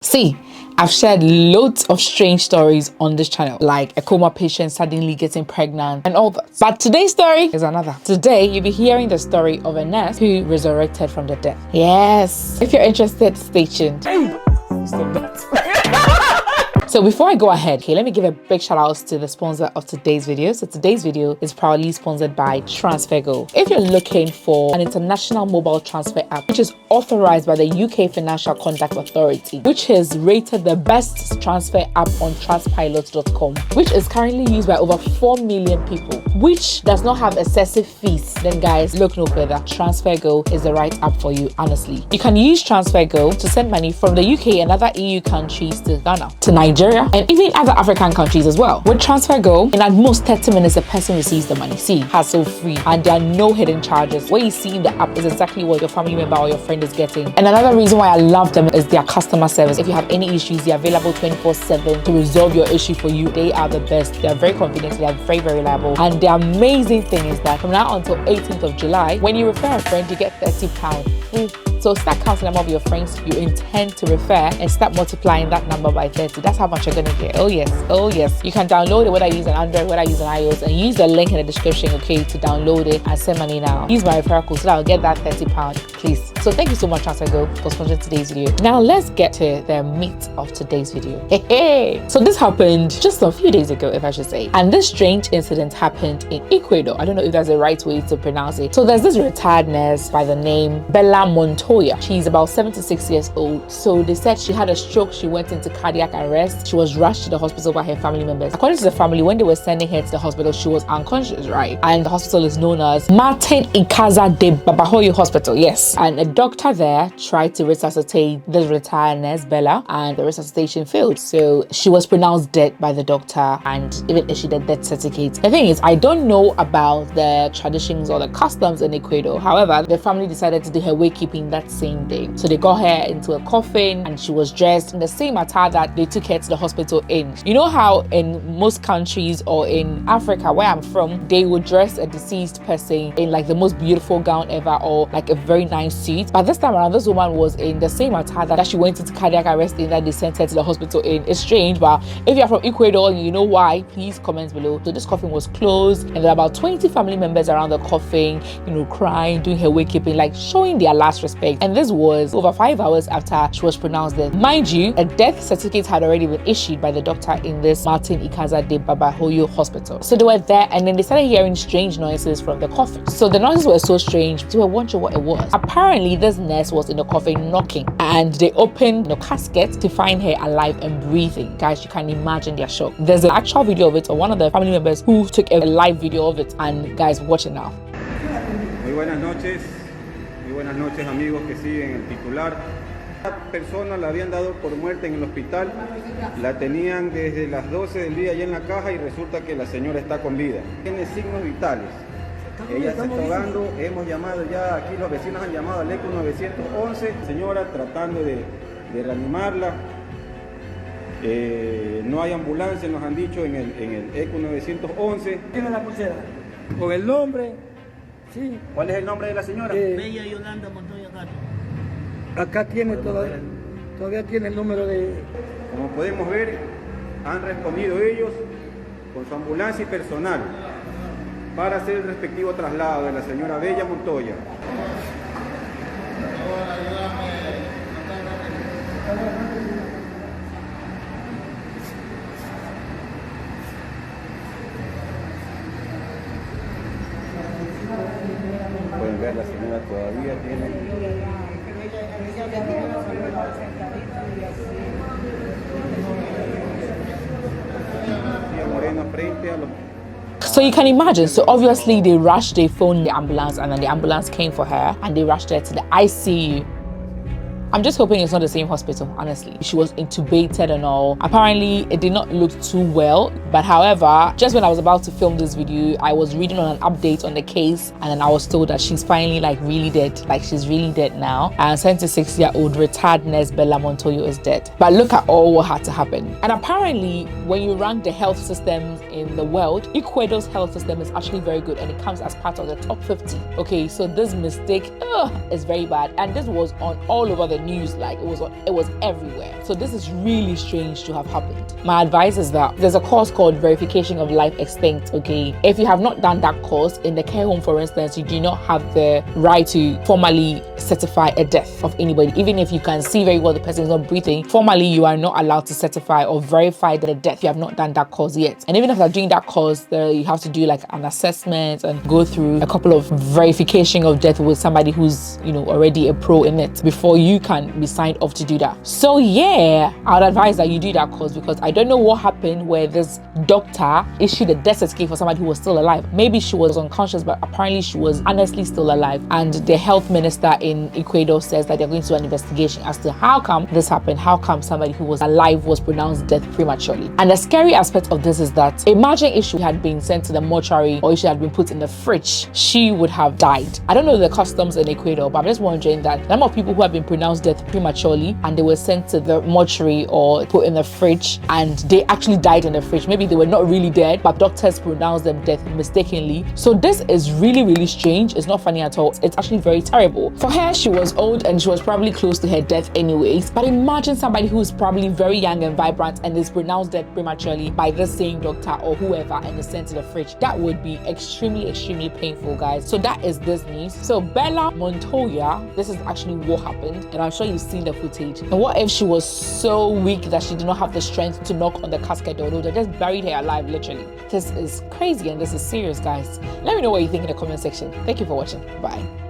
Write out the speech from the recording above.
See, I've shared loads of strange stories on this channel, like a coma patient suddenly getting pregnant and all that. But today's story is another. Today, you'll be hearing the story of a nurse who resurrected from the dead. Yes. If you're interested, stay tuned. Stop that. So before I go ahead, let me give a big shout out to the sponsor of today's video. So today's video is proudly sponsored by TransferGo. If you're looking for an international mobile transfer app, which is authorized by the UK Financial Conduct Authority, which has rated the best transfer app on Trustpilot.com, which is currently used by over 4 million people, which does not have excessive fees, then guys, look no further. TransferGo is the right app for you, honestly. You can use TransferGo to send money from the UK and other EU countries to Ghana, to Nigeria, and even other African countries as well. With TransferGo, in at most 30 minutes, the person receives the money. See, hassle-free, and there are no hidden charges. What you see in the app is exactly what your family member or your friend is getting. And another reason why I love them is their customer service. If you have any issues, they're available 24/7 to resolve your issue for you. They are the best. They are very convenient. They are very, very reliable. And the amazing thing is that from now until 18th of July, when you refer a friend, you get £30 free. So start counting the number of your friends you intend to refer and start multiplying that number by 30. That's how much you're gonna get. Oh yes, oh yes. You can download it whether you use an Android, whether you use an iOS, and use the link in the description, okay, to download it and send money now. Use my referral code so that I'll get that £30, please. So thank you so much, TransferGo, for sponsoring today's video. Now let's get to the meat of today's video. Hey. So this happened just a few days ago, if I should say. And this strange incident happened in Ecuador. I don't know if that's the right way to pronounce it. So there's this retired nurse by the name Bella Montoya. She's about 76 years old. So they said she had a stroke. She went into cardiac arrest. She was rushed to the hospital by her family members. According to the family, when they were sending her to the hospital, she was unconscious, right? And the hospital is known as Martin Incaza de Babahoyo Hospital. Yes. And a doctor there tried to resuscitate this retired nurse, Bella, and the resuscitation failed. So she was pronounced dead by the doctor and even issued a death certificate. The thing is, I don't know about the traditions or the customs in Ecuador. However, the family decided to do her wakekeeping that same day. So they got her into a coffin and she was dressed in the same attire that they took her to the hospital in. You know how in most countries or in Africa, where I'm from, they would dress a deceased person in like the most beautiful gown ever or like a very nice suit. But this time around, this woman was in the same attire that she went into cardiac arrest in that they sent her to the hospital in. It's strange, but if you're from Ecuador and you know why, please comment below. So this coffin was closed and there are about 20 family members around the coffin, you know, crying, doing her wakekeeping, like showing their last respect. And this was over 5 hours after she was pronounced dead. Mind you, a death certificate had already been issued by the doctor in this Martin Incaza de Babahoyo Hospital. So they were there and then they started hearing strange noises from the coffin. So the noises were so strange, they were wondering what it was. Apparently, this nurse was in the coffin knocking and they opened the casket to find her alive and breathing. Guys, you can imagine their shock. There's an actual video of it, or one of the family members who took a live video of it, and guys, watch it now. Muy buenas noches. Muy buenas noches, amigos que siguen el titular. La persona la habían dado por muerta en el hospital, la tenían desde las 12 del día allá en la caja y resulta que la señora está con vida. Tiene signos vitales. Ella se está ahogando, hemos llamado ya, aquí los vecinos han llamado al ECO 911, señora tratando de reanimarla. No hay ambulancia, nos han dicho en el ECO 911. Tiene la pulsera con el nombre. Sí. ¿Cuál es el nombre de la señora? Bella Yolanda Montoya Gato. Acá tiene todavía tiene el número de... Como podemos ver, han respondido ellos con su ambulancia y personal para hacer el respectivo traslado de la señora Bella Montoya. Pueden ver, la señora todavía tiene... Moreno frente a los... So you can imagine, so obviously they phoned the ambulance and then the ambulance came for her and they rushed her to the ICU. I'm just hoping it's not the same hospital, honestly. She was intubated and all. Apparently, it did not look too well. But however, just when I was about to film this video, I was reading on an update on the case and then I was told that she's finally like really dead. Like she's really dead now. And 76-year-old retired nurse Bella Montoya is dead. But look at all what had to happen. And apparently, when you rank the health systems in the world, Ecuador's health system is actually very good and it comes as part of the top 50. Okay, so this mistake is very bad. And this was on all over the news, like it was everywhere. So this is really strange to have happened. My advice is that there's a course called Verification of Life Extinct, okay? If you have not done that course, in the care home, for instance, you do not have the right to formally certify a death of anybody. Even if you can see very well the person is not breathing, formally you are not allowed to certify or verify the death. You have not done that course yet. And even after doing that course, you have to do like an assessment and go through a couple of verification of death with somebody who's, you know, already a pro in it before you can be signed off to do that. So yeah, I would advise that you do that course, because I don't know what happened where this doctor issued a death certificate for somebody who was still alive. Maybe she was unconscious, but apparently she was honestly still alive. And the health minister in Ecuador says that they're going to do an investigation as to how come this happened, how come somebody who was alive was pronounced dead prematurely. And the scary aspect of this is that imagine if she had been sent to the mortuary or if she had been put in the fridge, she would have died. I don't know the customs in Ecuador, but I'm just wondering that the number of people who have been pronounced dead prematurely and they were sent to the mortuary or put in the fridge and they actually died in the fridge. Maybe they were not really dead, but doctors pronounced them dead mistakenly. So this is really, really strange. It's not funny at all. It's actually very terrible. For her, she was old and she was probably close to her death anyways. But imagine somebody who's probably very young and vibrant and is pronounced dead prematurely by the same doctor or whoever and is sent to the fridge. That would be extremely, extremely painful, guys. So that is this news. So Bella Montoya, this is actually what happened, and I'm sure you've seen the footage. And what if she was so weak that she did not have the strength to knock on the casket, although they just buried her alive, literally? This is crazy and this is serious, guys. Let me know what you think in the comment section. Thank you for watching. Bye.